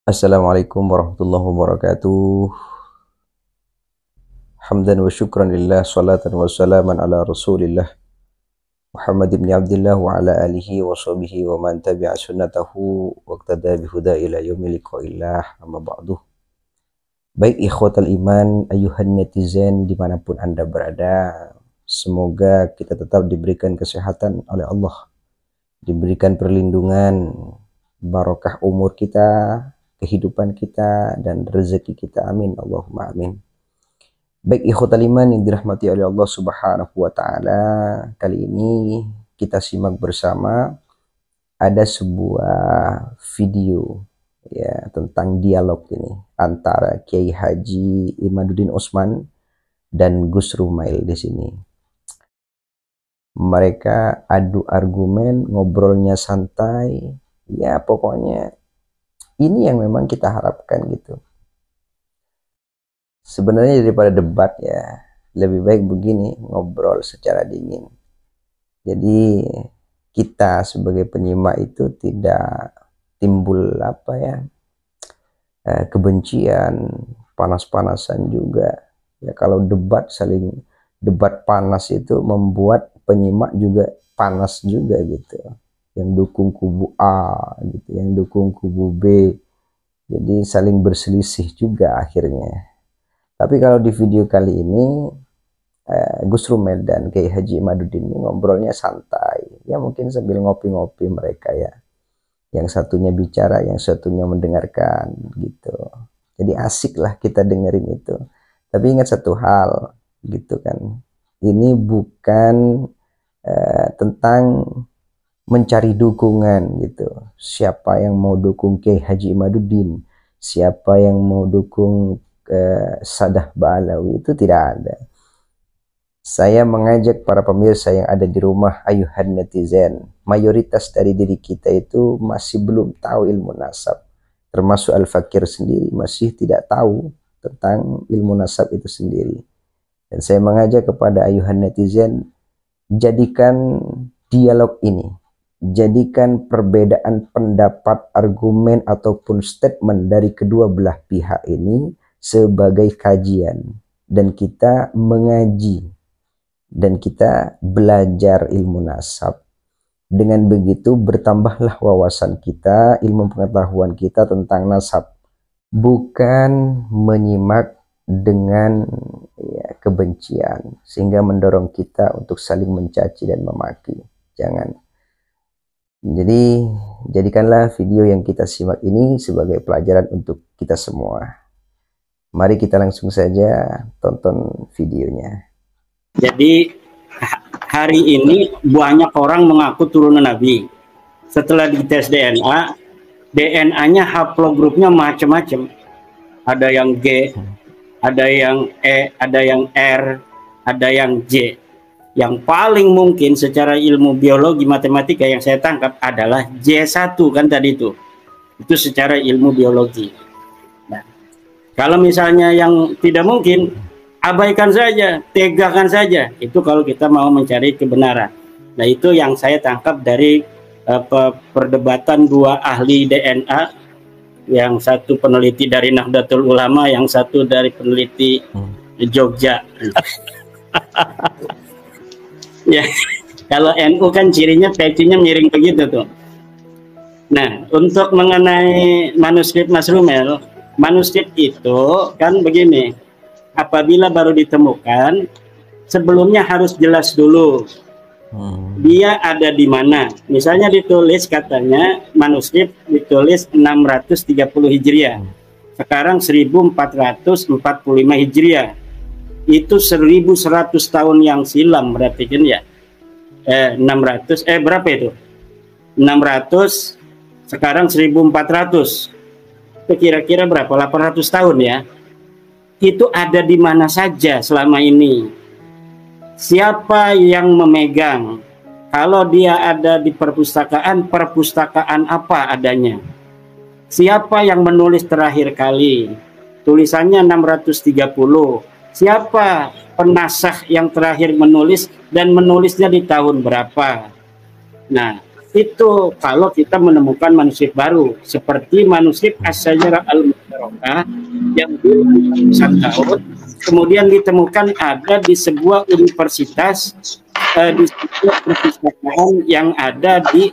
Assalamualaikum warahmatullahi wabarakatuh. Hamdan wa syukran lillah, salatan wa salaman ala rasulillah Muhammad ibn Abdullah wa ala alihi wa sahbihi wa man tabi'a sunnatahu wa iqtada bihuda ila yaumil liqa'illah, amma ba'du. Baik ikhwatal iman, ayuhan netizen dimanapun anda berada, semoga kita tetap diberikan kesehatan oleh Allah, diberikan perlindungan, barokah umur kita, kehidupan kita, dan rezeki kita. Amin, Allahumma amin. Baik ikhwatal iman yang dirahmati oleh Allah subhanahu wa ta'ala, kali ini kita simak bersama ada sebuah video ya tentang dialog ini antara Kiai Haji Imaduddin Utsman dan Gus Rumail di sini. Mereka adu argumen, ngobrolnya santai, ya pokoknya ini yang memang kita harapkan gitu. Sebenarnya daripada debat ya, lebih baik begini, ngobrol secara dingin. Jadi kita sebagai penyimak itu tidak timbul kebencian, panas-panasan juga. Ya kalau debat panas itu membuat penyimak juga panas juga gitu. Yang dukung kubu A gitu, yang dukung kubu B. Jadi saling berselisih juga akhirnya. Tapi kalau di video kali ini Gus Rumail dan Kiai Haji Imaduddin ngobrolnya santai. Ya mungkin sambil ngopi-ngopi mereka ya. Yang satunya bicara, yang satunya mendengarkan gitu. Jadi asik lah kita dengerin itu. Tapi ingat satu hal gitu kan. Ini bukan tentang mencari dukungan gitu. Siapa yang mau dukung Kiai Haji Imaduddin, siapa yang mau dukung Sadah Ba'alawi, itu tidak ada. Saya mengajak para pemirsa yang ada di rumah, ayuhan netizen, mayoritas dari diri kita itu masih belum tahu ilmu nasab, termasuk Al-Fakir sendiri masih tidak tahu tentang ilmu nasab itu sendiri. Dan saya mengajak kepada ayuhan netizen, jadikan dialog ini, jadikan perbedaan pendapat, argumen ataupun statement dari kedua belah pihak ini sebagai kajian, dan kita mengaji dan kita belajar ilmu nasab. Dengan begitu bertambahlah wawasan kita, ilmu pengetahuan kita tentang nasab, bukan menyimak dengan kebencian sehingga mendorong kita untuk saling mencaci dan memaki. Jangan. Jadi jadikanlah video yang kita simak ini sebagai pelajaran untuk kita semua. Mari kita langsung saja tonton videonya. Jadi hari ini banyak orang mengaku turunan Nabi. Setelah dites DNA, DNA-nya haplogrupnya macam-macam. Ada yang G, ada yang E, ada yang R, ada yang J. Yang paling mungkin secara ilmu biologi matematika yang saya tangkap adalah J1 kan tadi itu. Itu secara ilmu biologi. Kalau misalnya yang tidak mungkin, abaikan saja, tegakkan saja. Itu kalau kita mau mencari kebenaran. Nah itu yang saya tangkap dari perdebatan dua ahli DNA. Yang satu peneliti dari Nahdlatul Ulama, yang satu dari peneliti Jogja. Ya, kalau NU kan cirinya pecinya miring begitu tuh. Nah, untuk mengenai manuskrip Mas Rumail, manuskrip itu kan begini, apabila baru ditemukan, sebelumnya harus jelas dulu dia ada di mana. Misalnya ditulis katanya manuskrip ditulis 630 Hijriah, sekarang 1445 Hijriah, itu 1100 tahun yang silam berarti kan ya. 600 berapa itu? 600 sekarang 1400. Kira-kira berapa? 800 tahun ya. Itu ada di mana saja selama ini? Siapa yang memegang? Kalau dia ada di perpustakaan, perpustakaan apa adanya? Siapa yang menulis terakhir kali? Tulisannya 630. Siapa penasakh yang terakhir menulis dan menulisnya di tahun berapa? Nah, Itu kalau kita menemukan manuskrip baru seperti manuskrip As-Sajarah Al-Mubarakah yang ratusan tahun kemudian ditemukan ada di sebuah universitas di sebuah perpustakaan yang ada di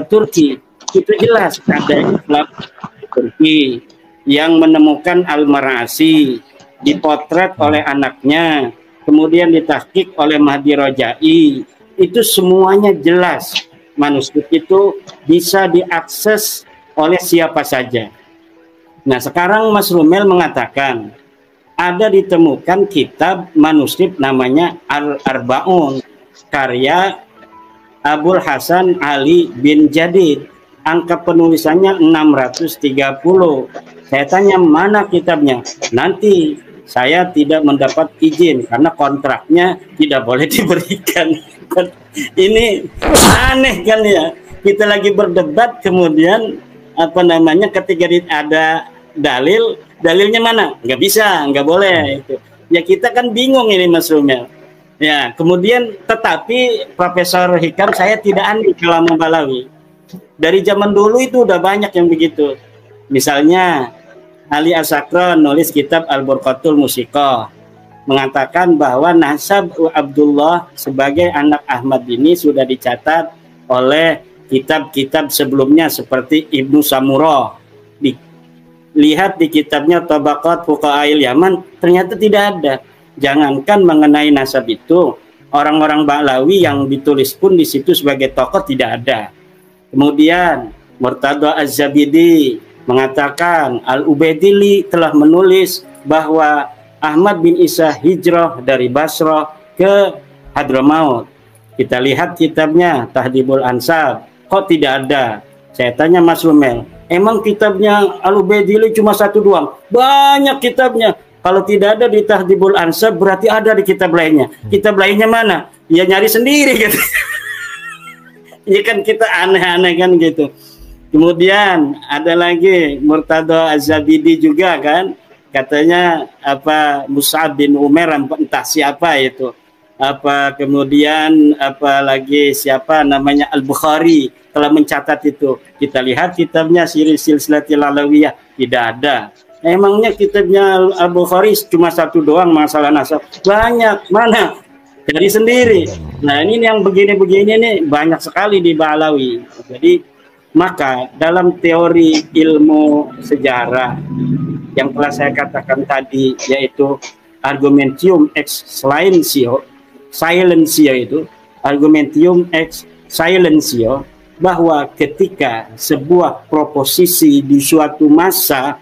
Turki. Itu jelas ada Islam di Turki yang menemukan Al-Marasi, dipotret oleh anaknya, kemudian ditahqiq oleh Mahdi Rojai. Itu semuanya jelas. Manuskrip itu bisa diakses oleh siapa saja. Nah, sekarang Mas Rumel mengatakan ada ditemukan kitab manuskrip namanya Al-Arbaun karya Abul Hasan Ali bin Jadid. Angka penulisannya 630. Saya tanya mana kitabnya? Nanti saya tidak mendapat izin karena kontraknya tidak boleh diberikan. Ini aneh kan ya, kita lagi berdebat kemudian ketika ada dalilnya mana, nggak bisa, nggak boleh itu ya. Kita kan bingung ini Mas Rumel ya. Kemudian tetapi Profesor Hikam saya tidak aneh kalau Balawi dari zaman dulu itu udah banyak yang begitu. Misalnya Ali Asakron nulis kitab Al-Burqatul Musiqah mengatakan bahwa nasab Abdullah sebagai anak Ahmad ini sudah dicatat oleh kitab-kitab sebelumnya seperti Ibnu Samurah. Lihat di kitabnya Tabaqat Fuqaha'il Yaman, ternyata tidak ada. Jangankan mengenai nasab itu, orang-orang Ba'lawi yang ditulis pun di situ sebagai tokoh tidak ada. Kemudian Murtada Az-Zabidi mengatakan Al-Ubaidili telah menulis bahwa Ahmad bin Isa hijrah dari Basrah ke Hadramaut. Kita lihat kitabnya Tahdhibul Ansab, kok tidak ada? Saya tanya Mas Rumel, emang kitabnya Al-Ubaidili cuma satu doang? Banyak kitabnya. Kalau tidak ada di Tahdhibul Ansab berarti ada di kitab lainnya. Kitab lainnya mana? Ya nyari sendiri gitu. Ya kan kita aneh-aneh kan gitu. Kemudian ada lagi Murtada Az-Zabidi juga kan, katanya Mus'ab bin Umair entah siapa itu, kemudian lagi siapa namanya Al-Bukhari telah mencatat itu. Kita lihat kitabnya Silsilatul Alawiyah tidak ada. Emangnya kitabnya Al-Bukhari cuma satu doang masalah nasab? Banyak, mana? Dari sendiri. Nah ini yang begini-begini nih banyak sekali di Ba'lawi. Jadi maka dalam teori ilmu sejarah yang telah saya katakan tadi, yaitu argumentium ex silentio itu, argumentium ex silentio, bahwa ketika sebuah proposisi di suatu masa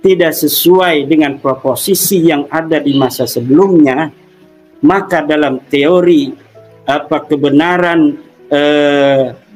tidak sesuai dengan proposisi yang ada di masa sebelumnya, maka dalam teori kebenaran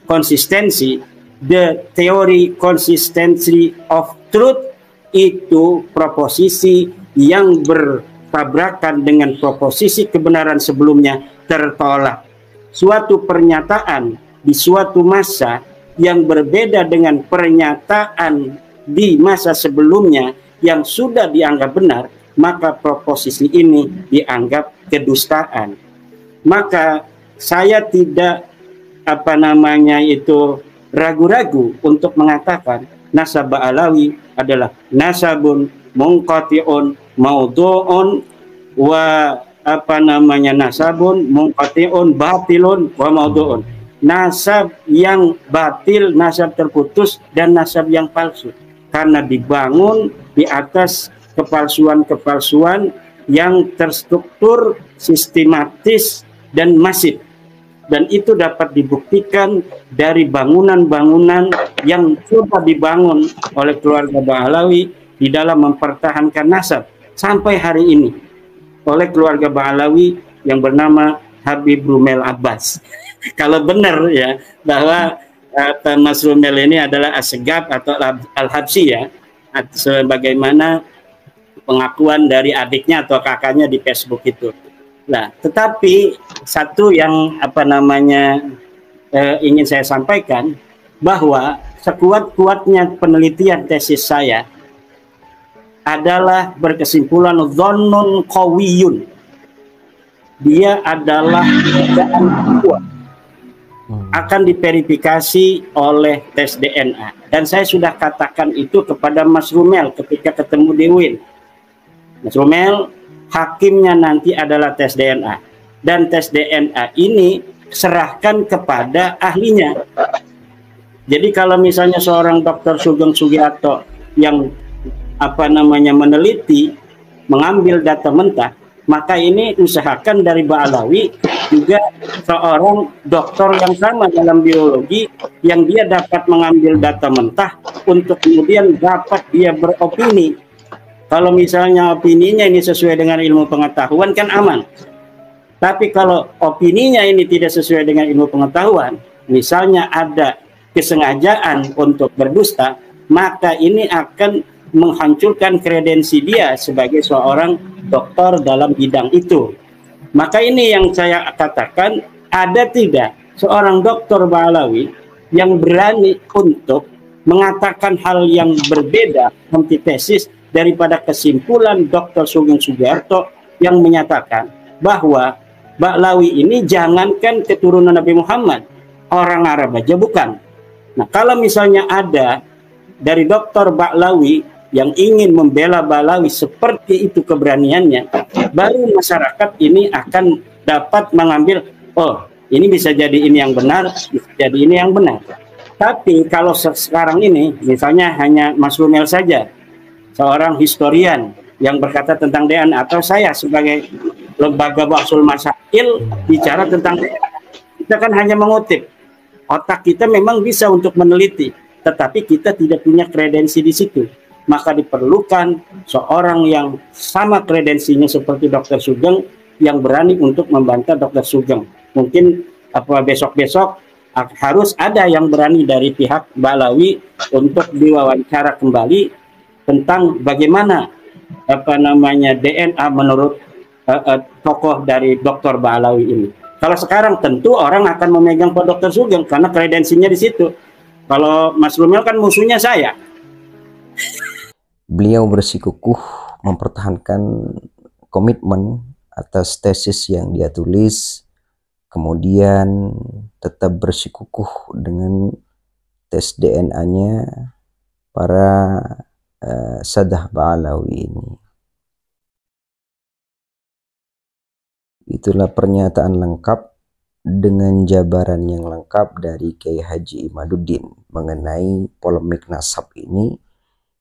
konsistensi, the theory consistency of truth, itu proposisi yang bertabrakan dengan proposisi kebenaran sebelumnya tertolak. Suatu pernyataan di suatu masa yang berbeda dengan pernyataan di masa sebelumnya yang sudah dianggap benar, maka proposisi ini dianggap kedustaan. Maka saya tidak ragu-ragu untuk mengatakan nasab Ba'lawi adalah nasabun munqati'un maudhu'un wa nasabun munqati'un batilun wa maudhu'un. Nasab yang batil, nasab terputus, dan nasab yang palsu karena dibangun di atas kepalsuan-kepalsuan yang terstruktur, sistematis, dan masif. Dan itu dapat dibuktikan dari bangunan-bangunan yang sudah dibangun oleh keluarga Ba'lawi di dalam mempertahankan nasab sampai hari ini oleh keluarga Ba'lawi yang bernama Habib Rumel Abbas. Kalau benar ya bahwa Mas Rumel ini adalah Asegab atau Al-Habsyi ya, sebagaimana pengakuan dari adiknya atau kakaknya di Facebook itu. Nah, tetapi satu yang ingin saya sampaikan, bahwa sekuat-kuatnya penelitian tesis saya adalah berkesimpulan dhannun qawiyun. Dia adalah dugaan kuat. akan diverifikasi oleh tes DNA. Dan saya sudah katakan itu kepada Mas Rumel ketika ketemu di UIN. Mas Rumel, hakimnya nanti adalah tes DNA. Dan tes DNA ini serahkan kepada ahlinya. Jadi kalau misalnya seorang Dr. Sugeng Sugiarto yang meneliti, mengambil data mentah, maka ini usahakan dari Ba'alawi juga seorang dokter yang sama dalam biologi yang dia dapat mengambil data mentah untuk kemudian dapat dia beropini. Kalau misalnya opininya ini sesuai dengan ilmu pengetahuan kan aman. Tapi kalau opininya ini tidak sesuai dengan ilmu pengetahuan, misalnya ada kesengajaan untuk berdusta, maka ini akan menghancurkan kredensi dia sebagai seorang dokter dalam bidang itu. Maka ini yang saya katakan, ada tidak seorang dokter Ba'alawi yang berani untuk mengatakan hal yang berbeda, antitesis daripada kesimpulan Dr. Sugeng Sugiarto yang menyatakan bahwa Ba'alawi ini jangankan keturunan Nabi Muhammad, orang Arab aja bukan. Nah, kalau misalnya ada dari Dr. Ba'alawi yang ingin membela Ba'alawi seperti itu keberaniannya, baru masyarakat ini akan dapat mengambil, oh ini bisa jadi ini yang benar, bisa jadi ini yang benar. Tapi kalau sekarang ini, misalnya hanya Mas Rumel saja, seorang historian yang berkata tentang DNA, atau saya sebagai lembaga Bahsul Masail bicara tentang DNA, kita kan hanya mengutip. Otak kita memang bisa untuk meneliti, tetapi kita tidak punya kredensi di situ. Maka diperlukan seorang yang sama kredensinya seperti Dr. Sugeng yang berani untuk membantah Dr. Sugeng. Mungkin besok-besok harus ada yang berani dari pihak Ba'alawi untuk diwawancara kembali tentang bagaimana DNA menurut tokoh dari Dr. Ba'alawi ini. Kalau sekarang tentu orang akan memegang Pak Dr. Sugeng karena kredensinya di situ. Kalau Mas Rumel kan musuhnya saya. Beliau bersikukuh mempertahankan komitmen atas tesis yang dia tulis, kemudian tetap bersikukuh dengan tes DNA-nya para Sadah Ba'alawi ini. Itulah pernyataan lengkap dengan jabaran yang lengkap dari Kiai Haji Imaduddin mengenai polemik nasab ini,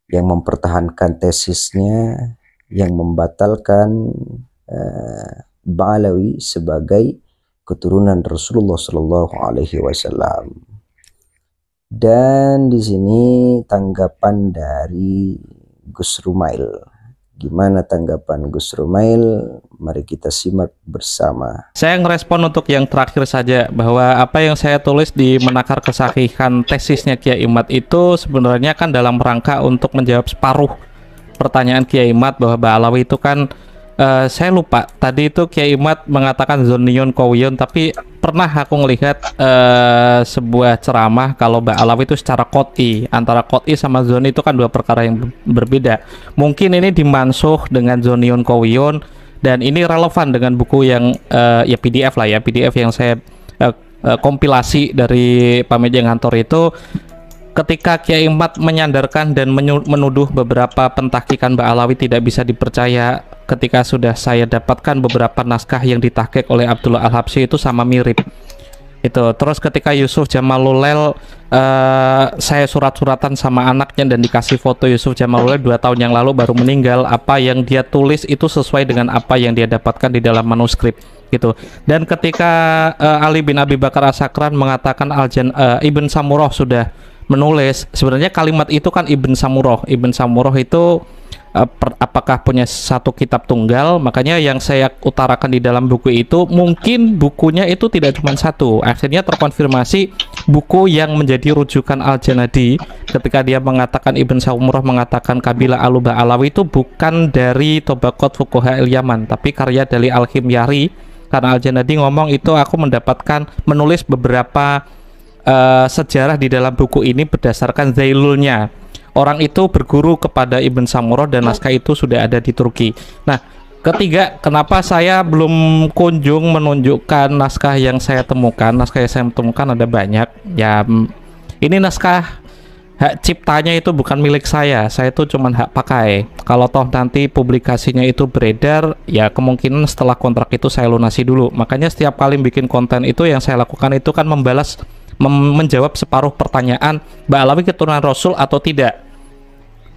yang mempertahankan tesisnya yang membatalkan Ba'alawi sebagai keturunan Rasulullah Shallallahu Alaihi Wasallam. Dan di sini tanggapan dari Gus Rumail. Gimana tanggapan Gus Rumail? Mari kita simak bersama. Saya ngerespon untuk yang terakhir saja, bahwa apa yang saya tulis di menakar kesahihan tesisnya Kiai Imad itu sebenarnya kan dalam rangka untuk menjawab separuh pertanyaan Kiai Imad bahwa Ba'alawi itu kan saya lupa tadi itu Kiai Imad mengatakan Zonion Kowion, tapi pernah aku melihat sebuah ceramah kalau Ba'alawi itu secara qot'i, antara qot'i sama zoni itu kan dua perkara yang berbeda. Mungkin ini dimansuh dengan Zonion Kowion, dan ini relevan dengan buku yang ya PDF lah ya, PDF yang saya kompilasi dari Pak Meja Ngantor itu. Ketika Kiai Imad menyandarkan dan menuduh beberapa pentahkikan Ba'alawi tidak bisa dipercaya, ketika sudah saya dapatkan beberapa naskah yang ditahqiq oleh Abdullah Al-Habsyi itu sama mirip itu. Terus ketika Yusuf Jamalulel saya surat-suratan sama anaknya dan dikasih foto Yusuf Jamalulel 2 tahun yang lalu baru meninggal, apa yang dia tulis itu sesuai dengan apa yang dia dapatkan di dalam manuskrip gitu. Dan ketika Ali bin Abi Bakar As-Sakran mengatakan Ibn Samurah sudah menulis, sebenarnya kalimat itu kan Ibn Samurah itu apakah punya satu kitab tunggal. Makanya yang saya utarakan di dalam buku itu mungkin bukunya itu tidak cuma satu. Akhirnya terkonfirmasi buku yang menjadi rujukan Al-Janadi ketika dia mengatakan Ibn Samurah mengatakan kabilah Al-Ba'alawi itu bukan dari Tobaqot Fuqaha al-Yaman, tapi karya dari Al-Himyari. Karena Al-Janadi ngomong itu aku menulis beberapa sejarah di dalam buku ini berdasarkan zailulnya. Orang itu berguru kepada Ibn Samurah dan naskah itu sudah ada di Turki. Nah, Ketiga, kenapa saya belum kunjung menunjukkan naskah yang saya temukan? Naskah yang saya temukan ada banyak. Ya, ini naskah hak ciptanya itu bukan milik saya itu cuma hak pakai. Kalau toh nanti publikasinya itu beredar, ya kemungkinan setelah kontrak itu saya lunasi dulu. Makanya setiap kali bikin konten itu yang saya lakukan itu kan menjawab separuh pertanyaan, Mbak Alawi keturunan Rasul atau tidak.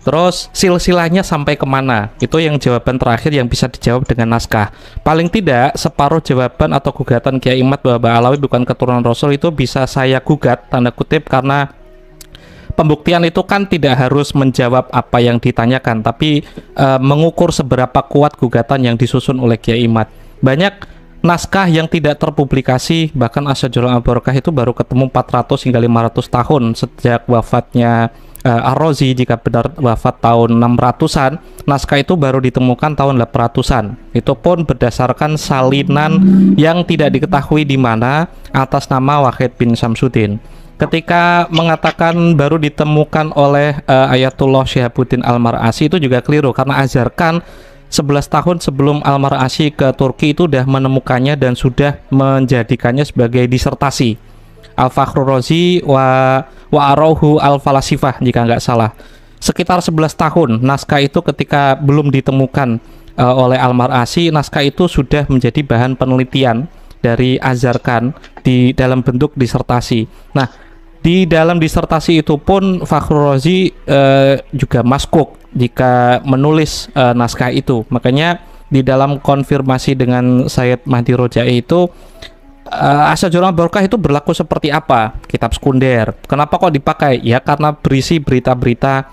Terus silsilahnya sampai kemana? Itu yang jawaban terakhir yang bisa dijawab dengan naskah. Paling tidak separuh jawaban atau gugatan Kiai Imad bahwa Mbak Alawi bukan keturunan Rasul itu bisa saya gugat, tanda kutip, karena pembuktian itu kan tidak harus menjawab apa yang ditanyakan, tapi mengukur seberapa kuat gugatan yang disusun oleh Kiai Imad. Banyak naskah yang tidak terpublikasi, bahkan Asy-Syajarah Al-Barakah itu baru ketemu 400 hingga 500 tahun sejak wafatnya Ar-Razi. Jika benar wafat tahun 600-an, naskah itu baru ditemukan tahun 800-an. Itu pun berdasarkan salinan yang tidak diketahui di mana atas nama Wahid bin Samsudin. Ketika mengatakan baru ditemukan oleh Ayatullah Syihabuddin Al-Mar'asy itu juga keliru, karena Azharkan 11 tahun sebelum Al-Mar'asy ke Turki itu sudah menemukannya dan sudah menjadikannya sebagai disertasi. Al-Fakhrur Razi wa Arauhu Al-Falasifah jika nggak salah. Sekitar 11 tahun naskah itu ketika belum ditemukan oleh Al-Mar'asy, naskah itu sudah menjadi bahan penelitian dari Azharkan di dalam bentuk disertasi. Nah, di dalam disertasi itu pun Fakhrur Razi juga maskuk jika menulis naskah itu. Makanya di dalam konfirmasi dengan Sayyid Mahdi Rojai itu Asy-Syajarah Al-Barakah itu berlaku seperti apa? Kitab sekunder. Kenapa kok dipakai? Ya karena berisi berita-berita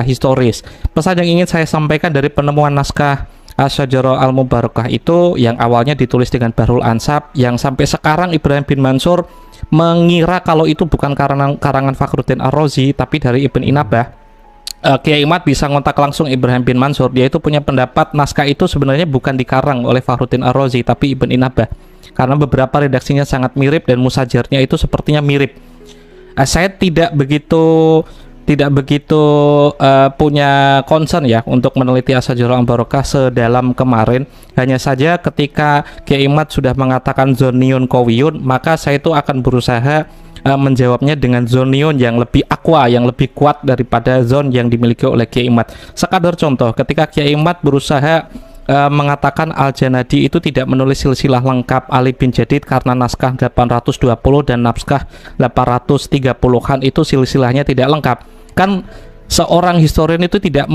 historis. Pesan yang ingin saya sampaikan dari penemuan naskah Asy-Syajarah Al-Mubarakah itu yang awalnya ditulis dengan Bahrul Ansab, yang sampai sekarang Ibrahim bin Mansur mengira kalau itu bukan karangan Fakhruddin Ar-Razi tapi dari Ibn Inabah. Kiai Imad bisa ngontak langsung Ibrahim bin Mansur. Dia itu punya pendapat naskah itu sebenarnya bukan dikarang oleh Fakhruddin Ar-Razi tapi Ibn Inabah, karena beberapa redaksinya sangat mirip dan musajarnya itu sepertinya mirip. Saya tidak begitu punya concern ya untuk meneliti Asy-Syajarah Al-Barakah sedalam kemarin. Hanya saja ketika Kiai Imad sudah mengatakan zonion kawiyun, maka saya itu akan berusaha menjawabnya dengan zonion yang lebih aqua, yang lebih kuat daripada zon yang dimiliki oleh Kiai Imad. Sekadar contoh, ketika Kiai Imad berusaha mengatakan Al-Janadi itu tidak menulis silsilah lengkap Ali bin Jadid karena naskah 820 dan naskah 830-an itu silsilahnya tidak lengkap. Kan seorang historian itu tidak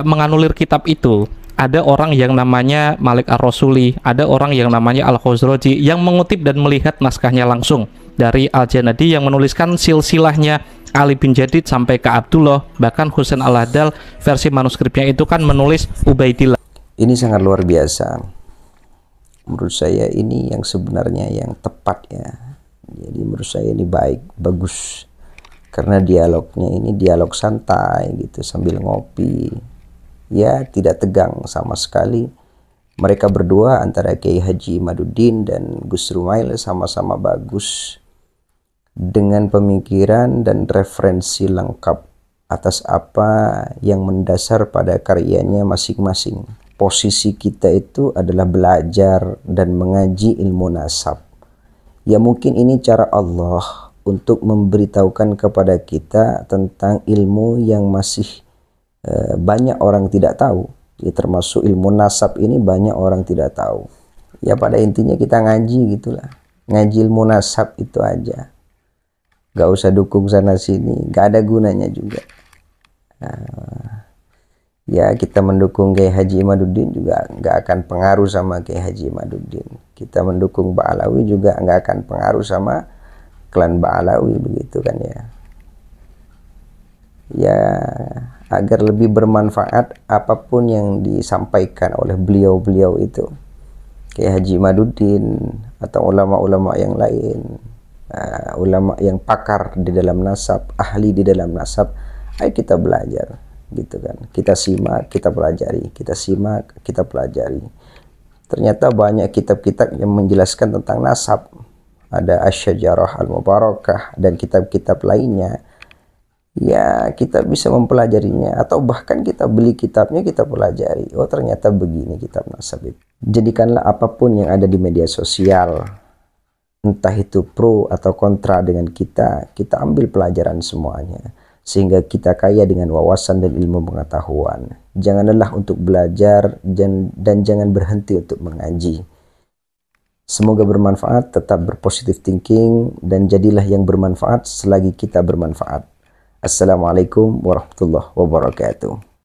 menganulir kitab itu. Ada orang yang namanya Malik Ar-Rasuli, ada orang yang namanya Al-Khuzraji yang mengutip dan melihat naskahnya langsung dari Al-Janadi yang menuliskan silsilahnya Ali bin Jadid sampai ke Abdullah, bahkan Husain Al-Hadal versi manuskripnya itu kan menulis Ubaidillah. Ini sangat luar biasa. Menurut saya ini yang sebenarnya yang tepat ya. Jadi menurut saya ini bagus. Karena dialognya ini dialog santai gitu sambil ngopi. Ya, tidak tegang sama sekali. Mereka berdua antara Kiai Haji Imaduddin dan Gus Rumail sama-sama bagus, dengan pemikiran dan referensi lengkap atas apa yang mendasar pada karyanya masing-masing. Posisi kita itu adalah belajar dan mengaji ilmu nasab. Ya mungkin ini cara Allah untuk memberitahukan kepada kita tentang ilmu yang masih banyak orang tidak tahu. Ya, termasuk ilmu nasab ini banyak orang tidak tahu. Ya pada intinya kita ngaji gitulah. Ngaji ilmu nasab itu aja. Gak usah dukung sana sini, gak ada gunanya juga. Ya kita mendukung Kiai Haji Imaduddin juga gak akan pengaruh sama Kiai Haji Imaduddin. Kita mendukung Mbak Alawi juga gak akan pengaruh sama klan Mbak Alawi, begitu kan ya. Ya agar lebih bermanfaat apapun yang disampaikan oleh beliau-beliau itu, Kiai Haji Imaduddin atau ulama-ulama yang lain, ulama yang pakar di dalam nasab, ahli di dalam nasab, ayo kita belajar gitu kan. Kita simak, kita pelajari, kita simak, kita pelajari. Ternyata banyak kitab-kitab yang menjelaskan tentang nasab. Ada Asy-Syajarah Al-Mubarakah dan kitab-kitab lainnya ya kita bisa mempelajarinya, atau bahkan kita beli kitabnya, kita pelajari. Oh, ternyata begini kitab nasab itu. Jadikanlah apapun yang ada di media sosial, entah itu pro atau kontra dengan kita ambil pelajaran semuanya, sehingga kita kaya dengan wawasan dan ilmu pengetahuan. Jangan lelah untuk belajar dan jangan berhenti untuk mengaji. Semoga bermanfaat, tetap berpositif thinking, dan jadilah yang bermanfaat selagi kita bermanfaat. Assalamualaikum warahmatullahi wabarakatuh.